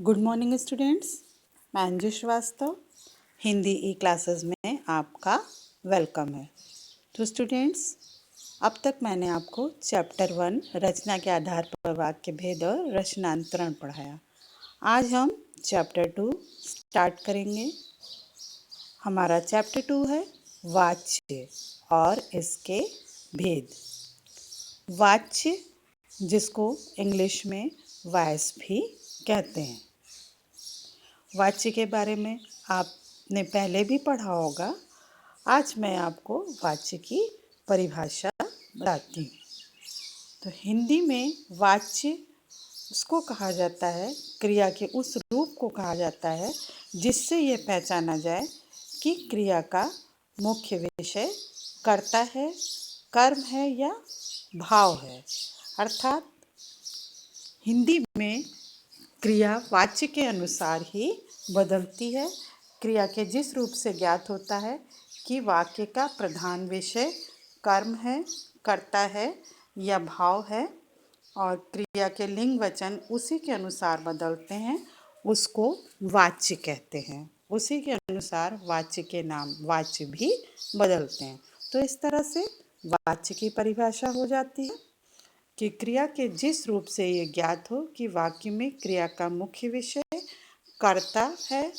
Good morning students. मैं अंजू श्रीवास्तव हिंदी ई classes में आपका वेलकम है। तो स्टूडेंट्स, अब तक मैंने आपको चैप्टर 1 रचना के आधार पर वाक्य भेद और रचनांतरण पढ़ाया। आज हम चैप्टर 2 स्टार्ट करेंगे। हमारा चैप्टर 2 है वाच्य और इसके भेद। वाच्य, जिसको इंग्लिश में वॉइस भी कहते हैं। वाच्य के बारे में आपने पहले भी पढ़ा होगा। आज मैं आपको वाच्य की परिभाषा बताती हूँ। तो हिंदी में वाच्य उसको कहा जाता है, क्रिया के उस रूप को कहा जाता है जिससे ये पहचाना जाए कि क्रिया का मुख्य विषय कर्ता है, कर्म है या भाव है। अर्थात हिंदी में क्रिया वाच्य के अनुसार ही बदलती है। क्रिया के जिस रूप से ज्ञात होता है कि वाक्य का प्रधान विषय कर्म है, कर्ता है या भाव है, और क्रिया के लिंग वचन उसी के अनुसार बदलते हैं, उसको वाच्य कहते हैं। उसी के अनुसार वाच्य के नाम वाच्य भी बदलते हैं। तो इस तरह से वाच्य की परिभाषा हो जाती है कि क्रिया के जिस रूप से ये ज्ञात हो कि वाक्य में क्रिया का मुख्य विषय कर्ता है,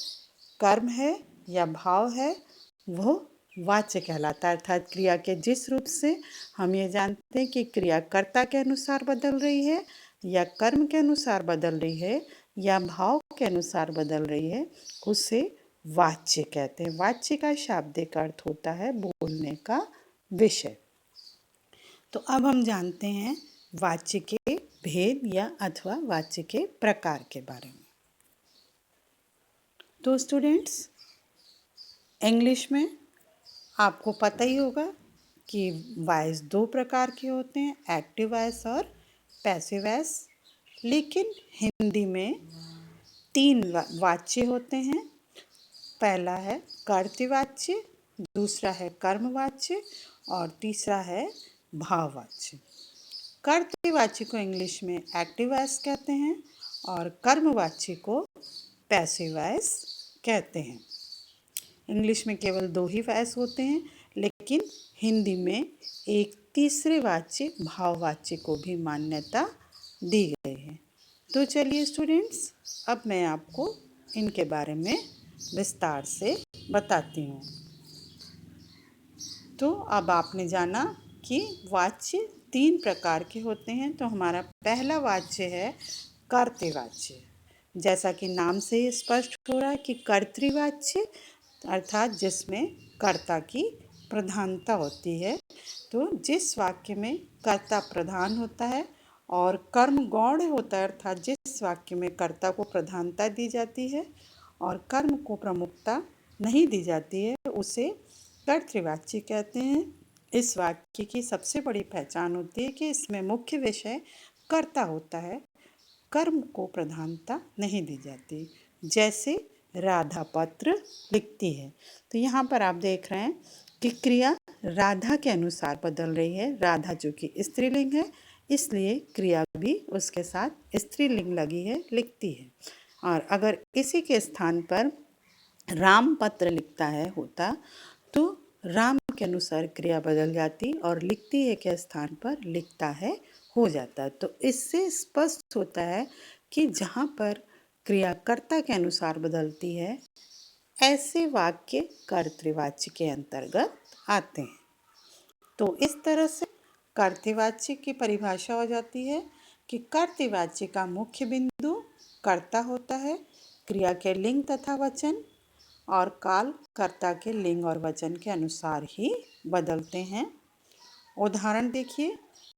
कर्म है या भाव है, वो वाच्य कहलाता है। अर्थात क्रिया के जिस रूप से हम ये जानते हैं कि क्रिया कर्ता के अनुसार बदल रही है या कर्म के अनुसार बदल रही है या भाव के अनुसार बदल रही है, उसे वाच्य कहते हैं। वाच्य का शाब्दिक अर्थ होता है बोलने का विषय। तो अब हम जानते हैं वाच्य के भेद या अथवा वाच्य के प्रकार के बारे में। तो स्टूडेंट्स, इंग्लिश में आपको पता ही होगा कि वॉइस दो प्रकार के होते हैं, एक्टिव वॉइस और पैसिव वॉइस। लेकिन हिंदी में तीन वाच्य होते हैं। पहला है कर्तृवाच्य, दूसरा है कर्मवाच्य और तीसरा है भाववाच्य। कर्तृवाच्य को इंग्लिश में एक्टिव वॉइस कहते हैं और कर्मवाच्य को पैसिव वॉइस कहते हैं। इंग्लिश में केवल दो ही वॉइस होते हैं, लेकिन हिंदी में एक तीसरे वाच्य भाववाच्य को भी मान्यता दी गई है। तो चलिए स्टूडेंट्स, अब मैं आपको इनके बारे में विस्तार से बताती हूँ। तो अब आपने जाना कि वाच्य तीन प्रकार के होते हैं। तो हमारा पहला वाच्य है कर्तृवाच्य। जैसा कि नाम से ही स्पष्ट हो रहा है कि कर्तृवाच्य अर्थात जिसमें कर्ता की प्रधानता होती है। तो जिस वाक्य में कर्ता प्रधान होता है और कर्म गौण होता है, अर्थात जिस वाक्य में कर्ता को प्रधानता दी जाती है और कर्म को प्रमुखता नहीं दी जाती है, उसे कर्तृवाच्य कहते हैं। इस वाक्य की सबसे बड़ी पहचान होती है कि इसमें मुख्य विषय कर्ता होता है, कर्म को प्रधानता नहीं दी जाती। जैसे राधा पत्र लिखती है। तो यहाँ पर आप देख रहे हैं कि क्रिया राधा के अनुसार बदल रही है। राधा जो कि स्त्रीलिंग है, इसलिए क्रिया भी उसके साथ स्त्रीलिंग लगी है, लिखती है। और अगर इसी के स्थान पर राम पत्र लिखता है होता, तो राम के अनुसार क्रिया बदल जाती और लिखती है के स्थान पर लिखता है हो जाता। तो इससे स्पष्ट होता है कि जहाँ पर क्रिया कर्ता के अनुसार बदलती है, ऐसे वाक्य कर्तृवाच्य के अंतर्गत आते हैं। तो इस तरह से कर्तृवाच्य की परिभाषा हो जाती है कि कर्तृवाच्य का मुख्य बिंदु कर्ता होता है, क्रिया के लिंग तथा वचन और काल कर्ता के लिंग और वचन के अनुसार ही बदलते हैं। उदाहरण देखिए,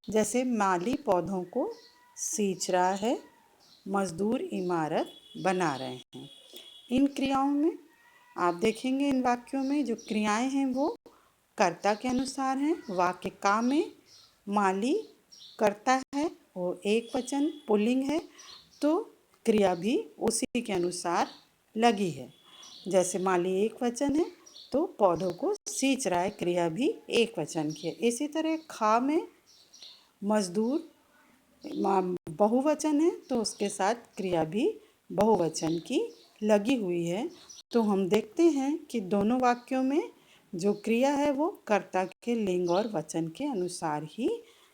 जैसे माली पौधों को सींच रहा है, मजदूर इमारत बना रहे हैं। इन क्रियाओं में आप देखेंगे, इन वाक्यों में जो क्रियाएं हैं वो कर्ता के अनुसार हैं। वाक्य का में माली कर्ता है, वो एक वचन पुल्लिंग है, तो क्रिया भी उसी के अनुसार लगी है। जैसे माली एक वचन है तो पौधों को सींच रहा है, क्रिया भी एक वचन की है। इसी तरह खा में मजदूर बहुवचन है तो उसके साथ क्रिया भी बहुवचन की लगी हुई है। तो हम देखते हैं कि दोनों वाक्यों में जो क्रिया है वो कर्ता के लिंग और वचन के अनुसार ही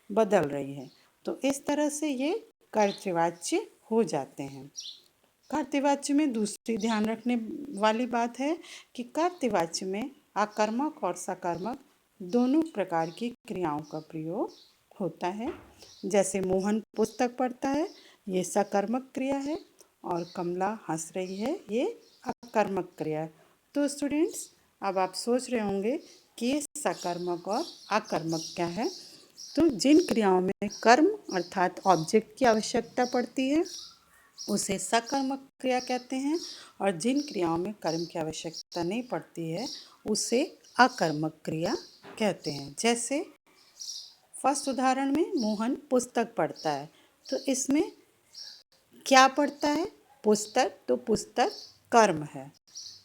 बदल रही है। तो इस तरह से ये कर्तृवाच्य हो जाते हैं। कर्तृवाच्य में दूसरी ध्यान रखने वाली बात है कि कर्तृवाच्य में आकर्मक और सकर्मक दोनों प्रकार की क्रियाओं का प्रयोग होता है। जैसे मोहन पुस्तक पढ़ता है, ये सकर्मक क्रिया है, और कमला हंस रही है, ये अकर्मक क्रिया है। तो स्टूडेंट्स, अब आप सोच रहे होंगे कि ये सकर्मक और अकर्मक क्या है। तो जिन क्रियाओं में कर्म अर्थात ऑब्जेक्ट की आवश्यकता पड़ती है उसे सकर्मक क्रिया कहते हैं, और जिन क्रियाओं में कर्म की आवश्यकता नहीं पड़ती है उसे अकर्मक क्रिया कहते हैं। जैसे फर्स्ट उदाहरण में मोहन पुस्तक पढ़ता है, तो इसमें क्या पढ़ता है? पुस्तक, तो पुस्तक कर्म है।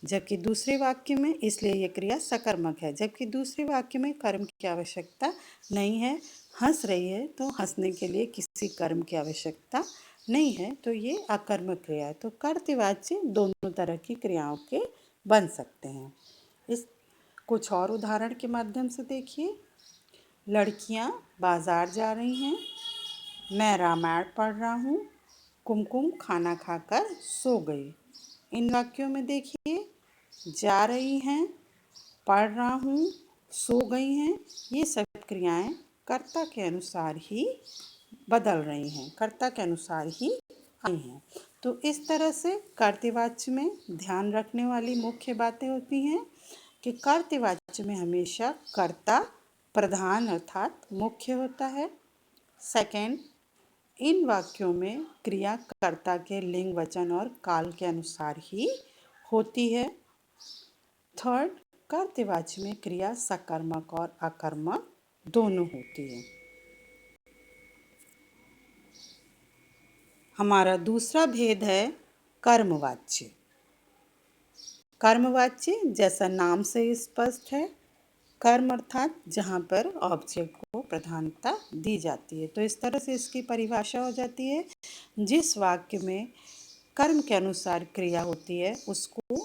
जबकि दूसरे वाक्य में, इसलिए ये क्रिया सकर्मक है। जबकि दूसरे वाक्य में कर्म की आवश्यकता नहीं है। हंस रही है, तो हंसने के लिए किसी कर्म की आवश्यकता नहीं है, तो ये अकर्मक क्रिया है। तो कर्तृवाच्य दोनों तरह की क्रियाओं के बन सकते हैं। इस कुछ और उदाहरण के माध्यम से देखिए। लड़कियां बाजार जा रही हैं, मैं रामायण पढ़ रहा हूँ, कुमकुम खाना खाकर सो गई। इन वाक्यों में देखिए, जा रही हैं, पढ़ रहा हूँ, सो गई हैं, ये सब क्रियाएं कर्ता के अनुसार ही बदल रही हैं, कर्ता के अनुसार ही आई हैं। तो इस तरह से कर्तृवाच्य में ध्यान रखने वाली मुख्य बातें होती हैं कि कर्तृवाच्य में हमेशा कर्ता प्रधान अर्थात मुख्य होता है। सेकंड, इन वाक्यों में क्रिया कर्ता के लिंग, वचन और काल के अनुसार ही होती है। थर्ड, कर्तृवाच्य में क्रिया सकर्मक और अकर्मक दोनों होती है। हमारा दूसरा भेद है कर्मवाच्य। कर्मवाच्य जैसा नाम से स्पष्ट है, कर्म अर्थात जहाँ पर ऑब्जेक्ट को प्रधानता दी जाती है। तो इस तरह से इसकी परिभाषा हो जाती है, जिस वाक्य में कर्म के अनुसार क्रिया होती है उसको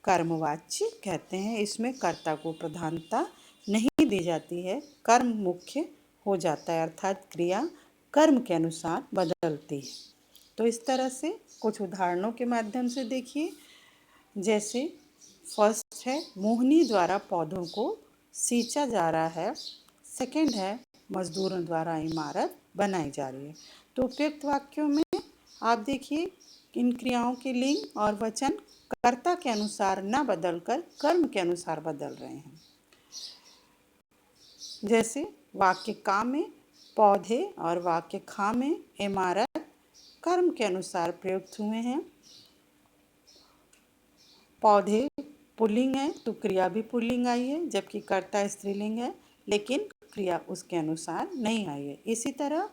कर्मवाच्य कहते हैं। इसमें कर्ता को प्रधानता नहीं दी जाती है, कर्म मुख्य हो जाता है, अर्थात क्रिया कर्म के अनुसार बदलती है। तो इस तरह से कुछ उदाहरणों के माध्यम से देखिए। जैसे फर्स्ट है, मोहिनी द्वारा पौधों को सींचा जा रहा है। सेकंड है, मजदूरों द्वारा इमारत बनाई जा रही है। तो उपयुक्त वाक्यों में आप देखिए, इन क्रियाओं के लिंग और वचन कर्ता के अनुसार न बदलकर कर्म के अनुसार बदल रहे हैं। जैसे वाक्य का में पौधे और वाक्य खा में इमारत कर्म के अनुसार प्रयुक्त हुए हैं। पौधे पुल्लिंग है तो क्रिया भी पुल्लिंग आई है, जबकि कर्ता स्त्रीलिंग है लेकिन क्रिया उसके अनुसार नहीं आई है। इसी तरह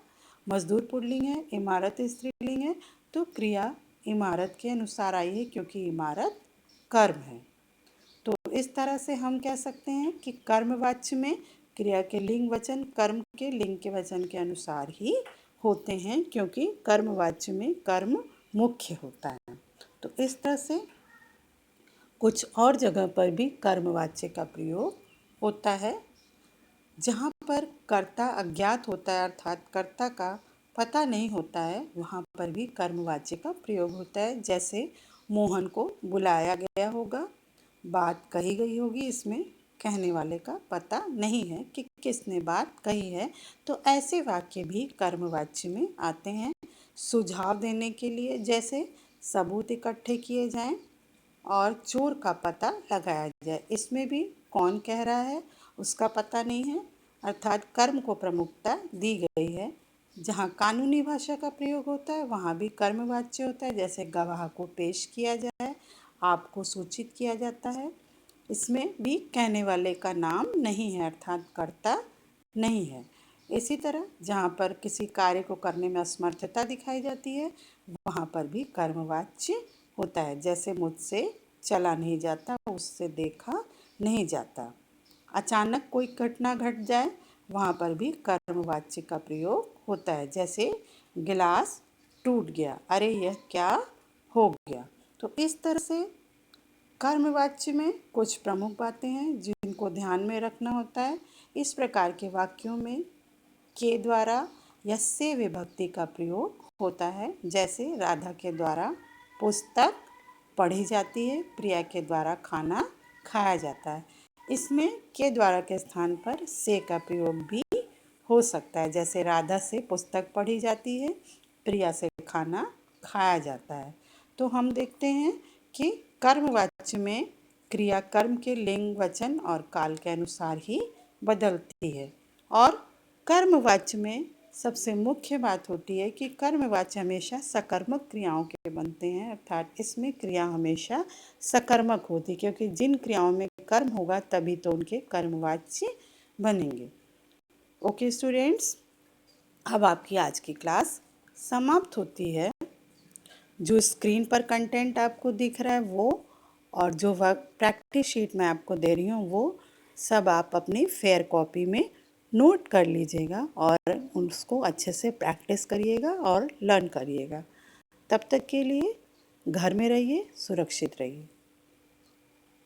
मजदूर पुल्लिंग है, इमारत स्त्रीलिंग है, तो क्रिया इमारत के अनुसार आई है क्योंकि इमारत कर्म है। तो इस तरह से हम कह सकते हैं कि कर्मवाच्य में क्रिया के लिंग वचन कर्म के लिंग के वचन के अनुसार ही होते हैं, क्योंकि कर्मवाच्य में कर्म मुख्य होता है। तो इस तरह से कुछ और जगह पर भी कर्मवाच्य का प्रयोग होता है। जहाँ पर कर्ता अज्ञात होता है अर्थात कर्ता का पता नहीं होता है, वहाँ पर भी कर्मवाच्य का प्रयोग होता है। जैसे मोहन को बुलाया गया होगा, बात कही गई होगी, इसमें कहने वाले का पता नहीं है कि किसने बात कही है। तो ऐसे वाक्य भी कर्मवाच्य में आते हैं। सुझाव देने के लिए, जैसे सबूत इकट्ठे किए जाएं और चोर का पता लगाया जाए, इसमें भी कौन कह रहा है उसका पता नहीं है, अर्थात कर्म को प्रमुखता दी गई है। जहाँ कानूनी भाषा का प्रयोग होता है वहाँ भी कर्मवाच्य होता है। जैसे गवाह को पेश किया जाए, आपको सूचित किया जाता है, इसमें भी कहने वाले का नाम नहीं है अर्थात कर्ता नहीं है। इसी तरह जहाँ पर किसी कार्य को करने में असमर्थता दिखाई जाती है वहाँ पर भी कर्मवाच्य होता है। जैसे मुझसे चला नहीं जाता, उससे देखा नहीं जाता। अचानक कोई घटना घट जाए वहाँ पर भी कर्मवाच्य का प्रयोग होता है। जैसे गिलास टूट गया, अरे यह क्या हो गया। तो इस तरह से कर्मवाच्य में कुछ प्रमुख बातें हैं जिनको ध्यान में रखना होता है। इस प्रकार के वाक्यों में के द्वारा या से विभक्ति का प्रयोग होता है। जैसे राधा के द्वारा पुस्तक पढ़ी जाती है, प्रिया के द्वारा खाना खाया जाता है। इसमें के द्वारा के स्थान पर से का प्रयोग भी हो सकता है। जैसे राधा से पुस्तक पढ़ी जाती है, प्रिया से खाना खाया जाता है। तो हम देखते हैं कि कर्मवाच्य में क्रिया कर्म के लिंग, वचन और काल के अनुसार ही बदलती है। और कर्मवाच्य में सबसे मुख्य बात होती है कि कर्मवाच्य हमेशा सकर्मक क्रियाओं के बनते हैं, अर्थात इसमें क्रिया हमेशा सकर्मक होती है, क्योंकि जिन क्रियाओं में कर्म होगा तभी तो उनके कर्मवाच्य बनेंगे। ओके स्टूडेंट्स, अब आपकी आज की क्लास समाप्त होती है। जो स्क्रीन पर कंटेंट आपको दिख रहा है वो, और जो वर्क प्रैक्टिस शीट मैं आपको दे रही हूँ वो सब आप अपनी फेयर कॉपी में नोट कर लीजिएगा और उसको अच्छे से प्रैक्टिस करिएगा और लर्न करिएगा। तब तक के लिए घर में रहिए, सुरक्षित रहिए।